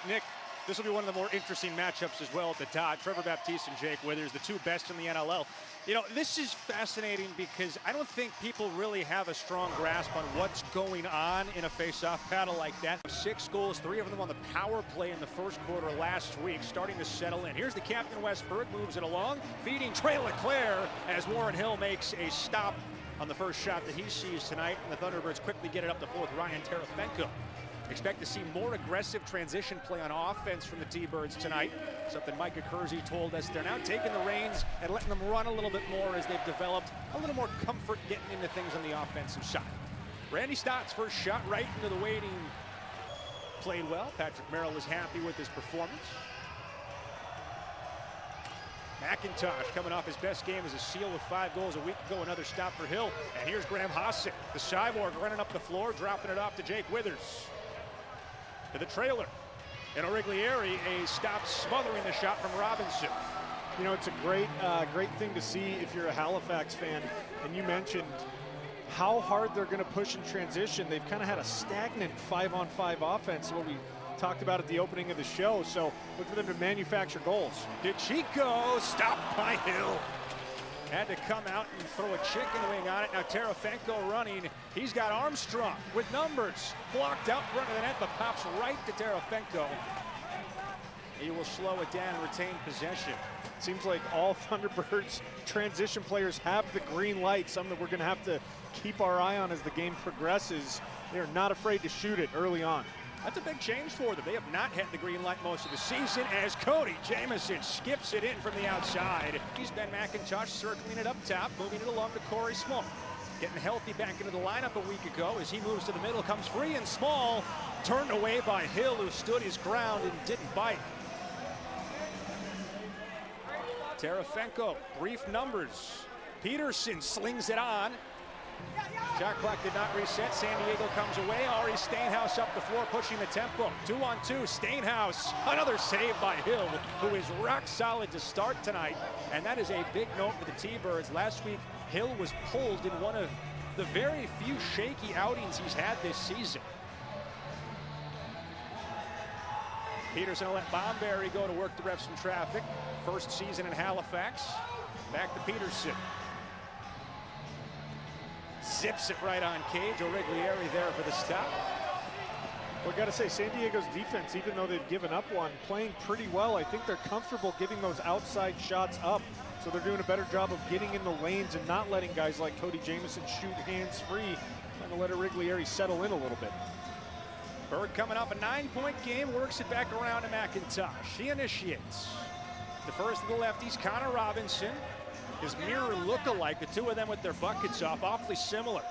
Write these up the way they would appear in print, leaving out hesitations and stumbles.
Nick, this will be one of the more interesting matchups as well at the top. Trevor Baptiste and Jake Withers, the two best in the NLL. You know, this is fascinating because I don't think people really have a strong grasp on what's going on in a face-off battle like that. 6 goals, 3 of them on the power play in the first quarter last week, starting to settle in. Here's the captain, Westberg, moves it along, feeding Trey Leclerc as Warren Hill makes a stop on the first shot that he sees tonight. And the Thunderbirds quickly get it up the floor with Ryan Terefenko. Expect to see more aggressive transition play on offense from the T-Birds tonight. Something Micah Kersey told us. They're now taking the reins and letting them run a little bit more as they've developed a little more comfort getting into things on the offensive side. Randy Stott's first shot right into the waiting. Played well. Patrick Merrill is happy with his performance. McIntosh coming off his best game as a Seal with 5 goals a week ago. Another stop for Hill. And here's Graham Hassett, the cyborg, running up the floor, dropping it off to Jake Withers. To the trailer. And Origlieri, a stop smothering the shot from Robinson. You know, it's a great thing to see if you're a Halifax fan. And you mentioned how hard they're going to push in transition. They've kind of had a stagnant 5-on-5 offense, what we talked about at the opening of the show. So look for them to manufacture goals. DeChico stopped by Hill. Had to come out and throw a chicken wing on it. Now Terefenko running. He's got Armstrong with numbers. Blocked out front of the net, but pops right to Terefenko. He will slow it down and retain possession. Seems like all Thunderbirds transition players have the green light, something that we're going to have to keep our eye on as the game progresses. They're not afraid to shoot it early on. That's a big change for them. They have not had the green light most of the season as Cody Jamieson skips it in from the outside. He's Ben McIntosh circling it up top, moving it along to Corey Small. Getting healthy back into the lineup a week ago as he moves to the middle, comes free and Small. Turned away by Hill, who stood his ground and didn't bite. Terefenko, brief numbers. Peterson slings it on. Shot clock did not reset. San Diego comes away. Ari Stainhouse up the floor, pushing the tempo. 2-on-2. Stainhouse. Another save by Hill, who is rock solid to start tonight. And that is a big note for the T-Birds. Last week, Hill was pulled in one of the very few shaky outings he's had this season. Peterson will let Bomberry go to work to ref some traffic. First season in Halifax. Back to Peterson. Zips it right on Cage. Origlieri there for the stop. Well, I got to say, San Diego's defense, even though they've given up one, playing pretty well. I think they're comfortable giving those outside shots up. So they're doing a better job of getting in the lanes and not letting guys like Cody Jamieson shoot hands-free. Trying to let Origlieri settle in a little bit. Berg coming off a 9-point game, works it back around to McIntosh. He initiates. The first of the lefties, Connor Robinson. His mirror look-alike, the two of them with their buckets off, awfully similar.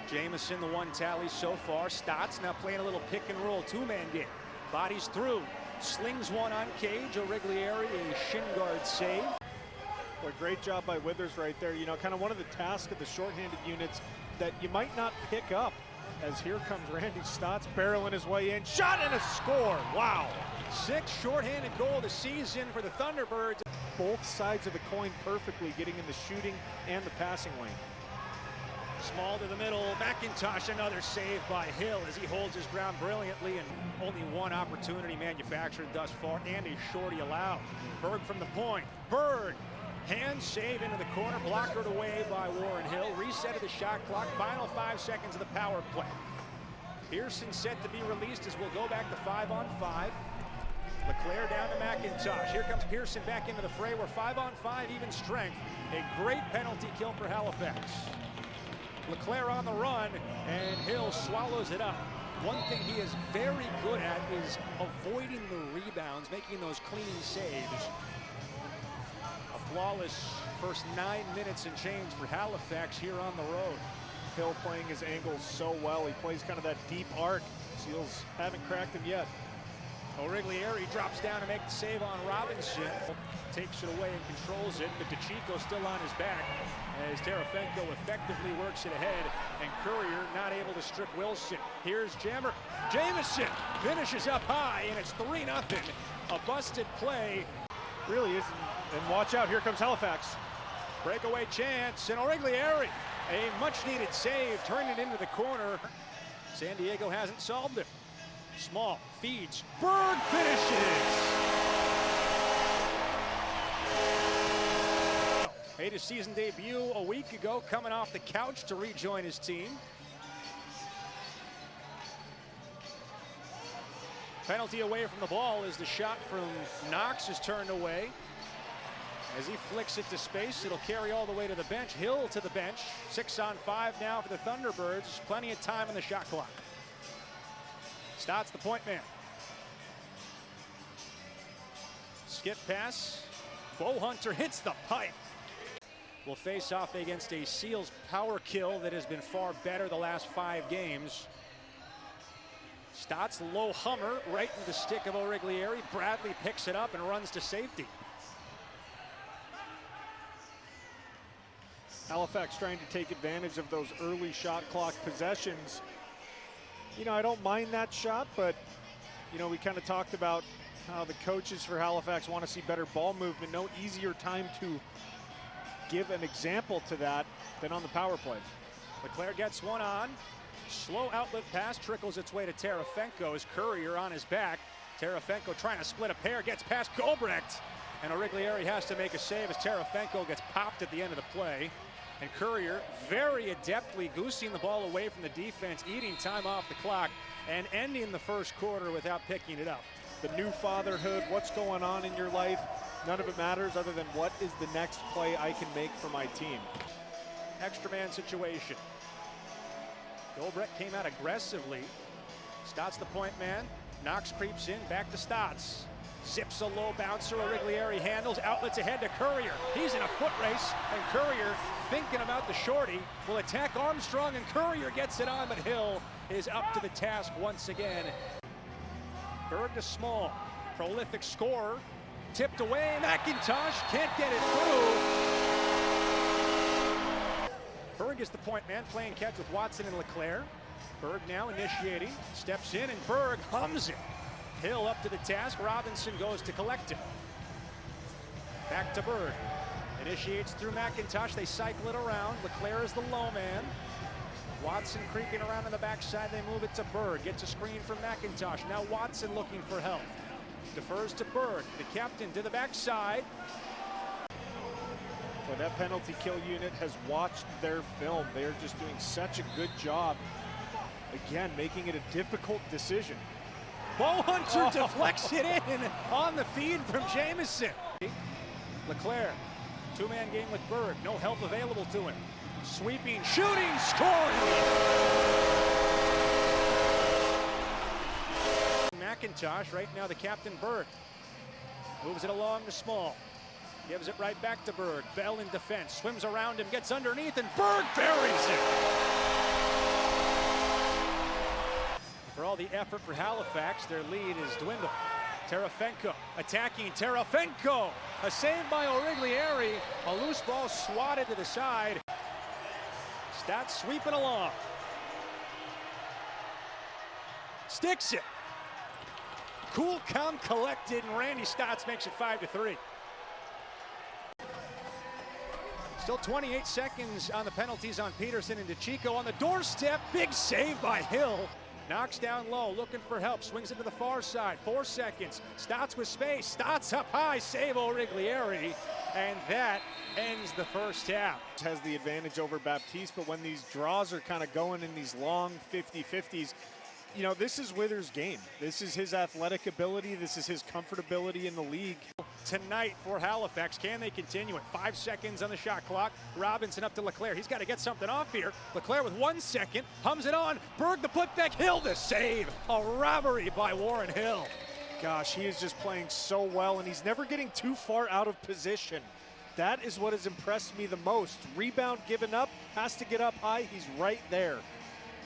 Jamieson, the one tally so far. Stotts now playing a little pick-and-roll 2-man game. Bodies through, slings one on Cage. Origlieri, a shin guard save. Well, great job by Withers right there. You know, kind of one of the tasks of the shorthanded units that you might not pick up, as here comes Randy Stotts barreling his way in. Shot and a score. Wow. 6th shorthanded goal of the season for the Thunderbirds. Both sides of the coin perfectly, getting in the shooting and the passing lane. Small to the middle. McIntosh, another save by Hill as he holds his ground brilliantly, and only one opportunity manufactured thus far and a shorty allowed. Berg from the point. Berg. Hand save into the corner, blockered away by Warren Hill. Reset of the shot clock, final 5 seconds of the power play. Pearson set to be released as we'll go back to 5-on-5. Leclerc down to McIntosh. Here comes Pearson back into the fray. We're 5-on-5, even strength. A great penalty kill for Halifax. Leclerc on the run, and Hill swallows it up. One thing he is very good at is avoiding the rebounds, making those clean saves. A flawless first 9 minutes and change for Halifax here on the road. Hill playing his angles so well. He plays kind of that deep arc. Seals haven't cracked him yet. Origlieri drops down to make the save on Robinson. Takes it away and controls it, but DeChico still on his back as Terefenko effectively works it ahead, and Courier not able to strip Wilson. Here's Jammer. Jamieson finishes up high, and it's 3-0. A busted play. Really is, and watch out, here comes Halifax. Breakaway chance, and Origlieri, a much-needed save, turned it into the corner. San Diego hasn't solved it. Small feeds. Berg finishes. Made his season debut a week ago, coming off the couch to rejoin his team. Penalty away from the ball as the shot from Knox is turned away. As he flicks it to space, it'll carry all the way to the bench. Hill to the bench. 6-on-5 now for the Thunderbirds. Plenty of time on the shot clock. Stott's the point man. Skip pass. Bowhunter hits the pipe. Will face off against a Seals power kill that has been far better the last 5 games. Stott's low hummer right in the stick of Origlieri. Bradley picks it up and runs to safety. Halifax trying to take advantage of those early shot clock possessions. You know, I don't mind that shot, but, you know, we kind of talked about how the coaches for Halifax want to see better ball movement. No easier time to give an example to that than on the power play. Leclerc gets one on. Slow outlet pass trickles its way to Terefenko as Courier on his back. Terefenko trying to split a pair, gets past Gobrecht. And Origlieri has to make a save as Terefenko gets popped at the end of the play. And Courier very adeptly goosing the ball away from the defense, eating time off the clock, and ending the first quarter without picking it up. The new fatherhood, what's going on in your life, none of it matters other than what is the next play I can make for my team. Extra man situation. Gobrecht came out aggressively. Stott's the point man. Knox creeps in, back to Stotts. Zips a low bouncer, Origlieri handles, outlets ahead to Courier. He's in a foot race, and Courier, thinking about the shorty, will attack Armstrong, and Courier gets it on, but Hill is up to the task once again. Berg to Small, prolific scorer, tipped away, McIntosh can't get it through. Berg is the point man, playing catch with Watson and Leclerc. Berg now initiating, steps in, and Berg hums it. Hill up to the task, Robinson goes to collect it. Back to Berg. Initiates through McIntosh, they cycle it around. Leclerc is the low man. Watson creeping around on the backside, they move it to Berg. Gets a screen from McIntosh, now Watson looking for help. Defers to Berg, the captain to the backside. Well, that penalty kill unit has watched their film. They're just doing such a good job, again, making it a difficult decision. Bowhunter deflects it in on the feed from Jamieson. Leclerc, two-man game with Berg, no help available to him. Sweeping, shooting, scoring! McIntosh, right now the captain Berg. Moves it along to Small. Gives it right back to Berg. Bell in defense, swims around him, gets underneath, and Berg buries it! For all the effort for Halifax, their lead is dwindled. Terefenko attacking Terefenko. A save by Origlieri. A loose ball swatted to the side. Stats sweeping along. Sticks it. Cool, calm, collected, and Randy Stotts makes it 5-3. Still 28 seconds on the penalties on Peterson and DeChico on the doorstep. Big save by Hill. Knocks down low, looking for help, swings it to the far side, 4 seconds. Stotts with space, Stotts up high, save Origlieri, and that ends the first half. Has the advantage over Baptiste, but when these draws are kind of going in these long 50-50s, you know, this is Wither's game. This is his athletic ability. This is his comfortability in the league. Tonight for Halifax, can they continue it? 5 seconds on the shot clock. Robinson up to Leclerc. He's got to get something off here. Leclerc with 1 second, hums it on. Berg the putback, Hill the save. A robbery by Warren Hill. Gosh, he is just playing so well, and he's never getting too far out of position. That is what has impressed me the most. Rebound given up, has to get up high. He's right there.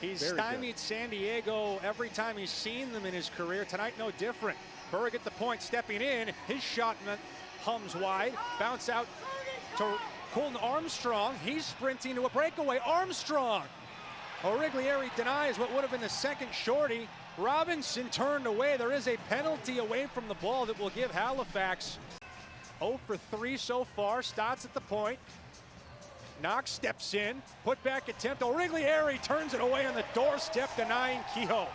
He's stymied San Diego every time he's seen them in his career. Tonight, no different. Berg at the point, stepping in. His shot hums wide. Bounce out to Colton Armstrong. He's sprinting to a breakaway. Armstrong. Origlieri denies what would have been the second shorty. Robinson turned away. There is a penalty away from the ball that will give Halifax 0 for 3 so far. Stotts at the point. Knox steps in, put back attempt. Origlieri turns it away on the doorstep, denying Kehoe.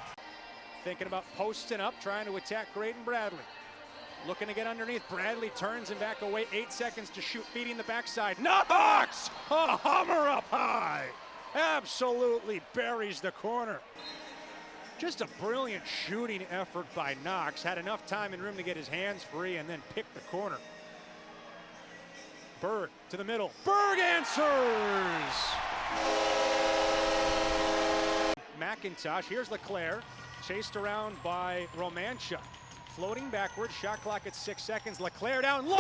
thinking about posting up, trying to attack Graydon Bradley. Looking to get underneath. Bradley turns and back away. 8 seconds to shoot. Feeding the backside. Knox! A hummer up high. Absolutely buries the corner. Just a brilliant shooting effort by Knox. Had enough time and room to get his hands free and then pick the corner. Berg to the middle. Berg answers! McIntosh. Here's Leclerc. Chased around by Romanchuk. Floating backwards, shot clock at 6 seconds. Leclerc down low!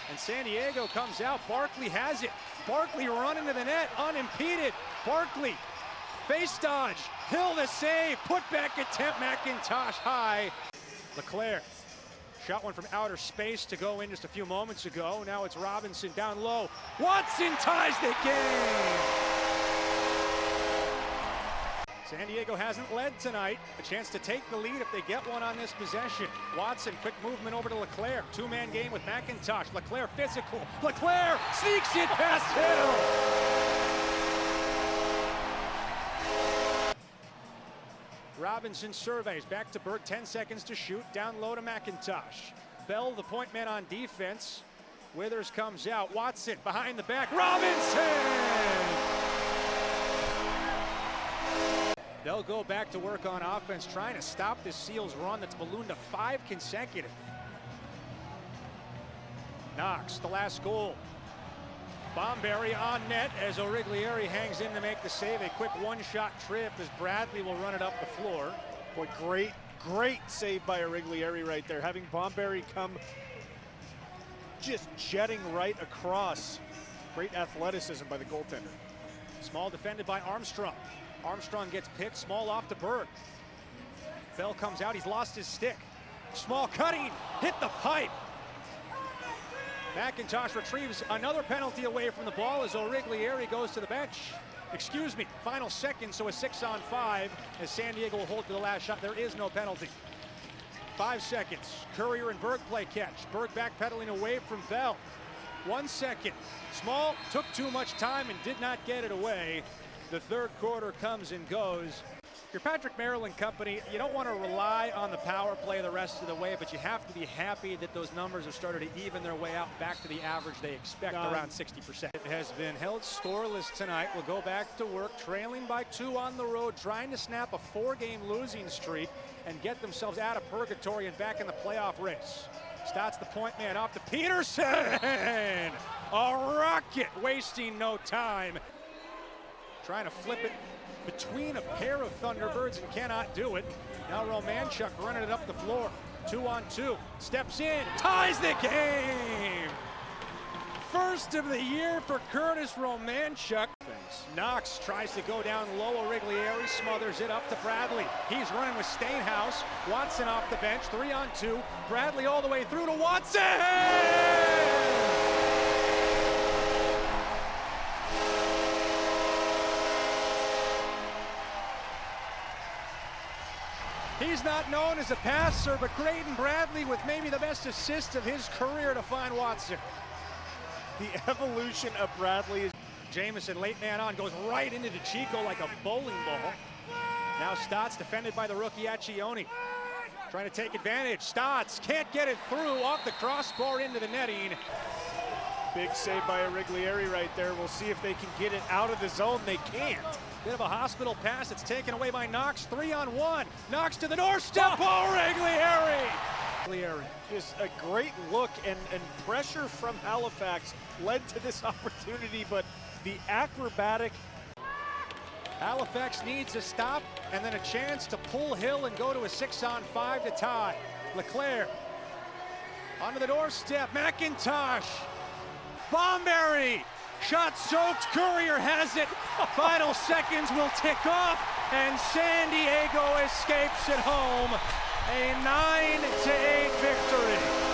And San Diego comes out. Barkley has it. Barkley running to the net, unimpeded. Barkley, face dodge. Hill the save. Put back attempt. McIntosh high. Leclerc. Shot one from outer space to go in just a few moments ago. Now it's Robinson down low. Watson ties the game. San Diego hasn't led tonight. A chance to take the lead if they get one on this possession. Watson, quick movement over to Leclerc. Two-man game with McIntosh. Leclerc physical. Leclerc sneaks it past Hill. Robinson surveys. Back to Berg. 10 seconds to shoot. Down low to McIntosh. Bell, the point man on defense. Withers comes out. Watson behind the back. Robinson! They'll go back to work on offense, trying to stop this Seals run that's ballooned to 5 consecutive. Knox, the last goal. Bomberry on net as Origlieri hangs in to make the save. A quick one-shot trip as Bradley will run it up the floor. Boy, great save by Origlieri right there. Having Bomberry come just jetting right across. Great athleticism by the goaltender. Small defended by Armstrong. Armstrong gets picked. Small off to Berg. Bell comes out. He's lost his stick. Small cutting. Hit the pipe. McIntosh retrieves another penalty away from the ball as Origlieri goes to the bench. Excuse me. Final second, so a 6-on-5 as San Diego will hold to the last shot. There is no penalty. 5 seconds. Courier and Berg play catch. Berg backpedaling away from Bell. 1 second. Small took too much time and did not get it away. The third quarter comes and goes. Your Patrick Maryland company, you don't want to rely on the power play the rest of the way, but you have to be happy that those numbers have started to even their way out back to the average they expect, around 60%. It has been held scoreless tonight. We'll go back to work, trailing by 2 on the road, trying to snap a 4-game losing streak and get themselves out of purgatory and back in the playoff race. Stotts the point man off to Peterson. A rocket, wasting no time. Trying to flip it between a pair of Thunderbirds and cannot do it. Now Romanchuk running it up the floor. 2-on-2. Steps in, ties the game. First of the year for Curtis Romanchuk. Knox tries to go down low. Origlieri smothers it up to Bradley. He's running with Stainhouse. Watson off the bench. 3-on-2. Bradley all the way through to Watson! He's not known as a passer, but Graydon Bradley with maybe the best assist of his career to find Watson. The evolution of Bradley is... Jamison, late man on, goes right into DeChico like a bowling ball. Now Stotts defended by the rookie Accioni. Trying to take advantage. Stotts can't get it through, off the crossbar into the netting. Big save by Origlieri right there. We'll see if they can get it out of the zone. They can't. Bit of a hospital pass. It's taken away by Knox. 3-on-1. Knox to the doorstep. Origlieri. Just a great look and pressure from Halifax led to this opportunity, but the acrobatic. Halifax needs a stop and then a chance to pull Hill and go to a 6-on-5 to tie. Leclerc onto the doorstep. McIntosh. Bomberry. Shot soaked. Courier has it. Final seconds will tick off, and San Diego escapes at home. A 9-8 victory.